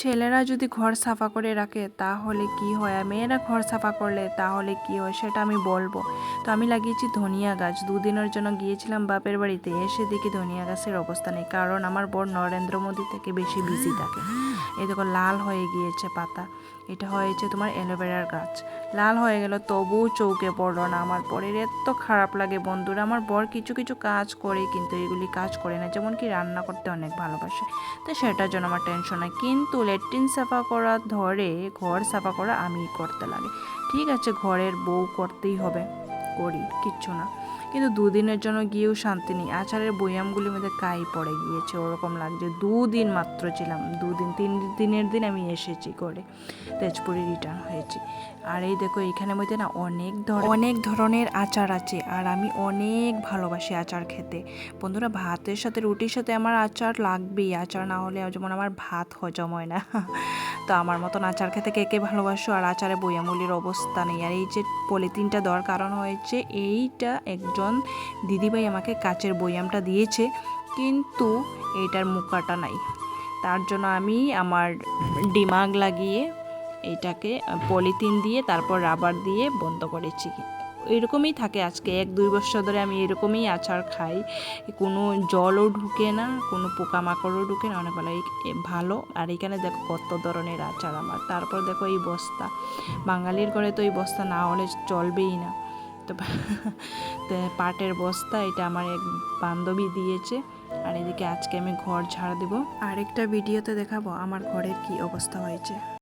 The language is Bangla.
ছেলেরা যদি ঘর সাফা করে রাখে তাহলে কি হয়, আর মেয়েরা ঘর সাফা করলে তাহলে কি হয় সেটা আমি বলবো। তো আমি লাগিয়েছি ধনিয়া গাছ। দুদিনের জন্য গিয়েছিলাম বাপের বাড়িতে, এসে দেখি ধনিয়া গাছের অবস্থা নেই, কারণ আমার বর নরেন্দ্র মোদী থেকে বেশি বিজি থাকে। এই দেখো লাল হয়ে গিয়েছে পাতা। এটা হয়েছে তোমার অ্যালোভেরার গাছ, লাল হয়ে গেল তবুও চৌকে পড়লো না। আমার বরের এত খারাপ লাগে বন্ধুরা। আমার বর কিছু কিছু কাজ করে কিন্তু এগুলি কাজ করে না, যেমন কি রান্না করতে অনেক ভালোবাসে, তো সেটার জন্য আমার টেনশন হয়। কিন্তু ল্যাট্রিন সাফা করা ধরে ঘর সাফা করা আমি করতে লাগে। ঠিক আছে, ঘরের বউ করতেই হবে, করি, কিচ্ছু না। কিন্তু দুদিনের জন্য গিয়েও শান্তি নেই। আচারের বয়ামগুলির মধ্যে কাই পড়ে গিয়েছে, ওরকম লাগছে। 2 দিন মাত্র ছিলাম, 2 দিন, 3 দিনের দিন আমি এসেছি করে, তেজপুরে রিটার্ন হয়েছি। আর এই দেখো এখানের মধ্যে না অনেক ধরনের আচার আছে, আর আমি অনেক ভালোবাসি আচার খেতে বন্ধুরা। ভাতের সাথে রুটির সাথে আমার আচার লাগবেই, আচার না হলে যেমন আমার ভাত হজম হয় না। তো আমার মতন আচার খেতে কে কে ভালোবাসো। আর আচারে বয়ামুলির অবস্থা নেই। আর এই যে পলিথিনটা দেওয়ার কারণ হয়েছে, এইটা একজন দিদিভাই আমাকে কাচের বয়ামটা দিয়েছে, কিন্তু এইটার মুখাটা নাই। তার জন্য আমি আমার দিমাগ লাগিয়ে এইটাকে পলিথিন দিয়ে তারপর রাবার দিয়ে বন্ধ করেছি। এরকমই থাকে আজকে 1-2 বছর ধরে আমি এরকমই আচার খাই, কোনো জলও ঢুকে না, কোনো পোকামাকড়ও ঢুকে না, অনেক ভালো। আর এখানে দেখো কত ধরনের আচার আমার। তারপর দেখো এই বস্তা, বাঙালির ঘরে তো এই বস্তা না হলে চলবেই না। তো পাটের বস্তা, এটা আমার এক বান্ধবী দিয়েছে। আর এদিকে আজকে আমি ঘর ঝাড় দেবো, আরেকটা ভিডিওতে দেখাবো আমার ঘরের কি অবস্থা হয়েছে।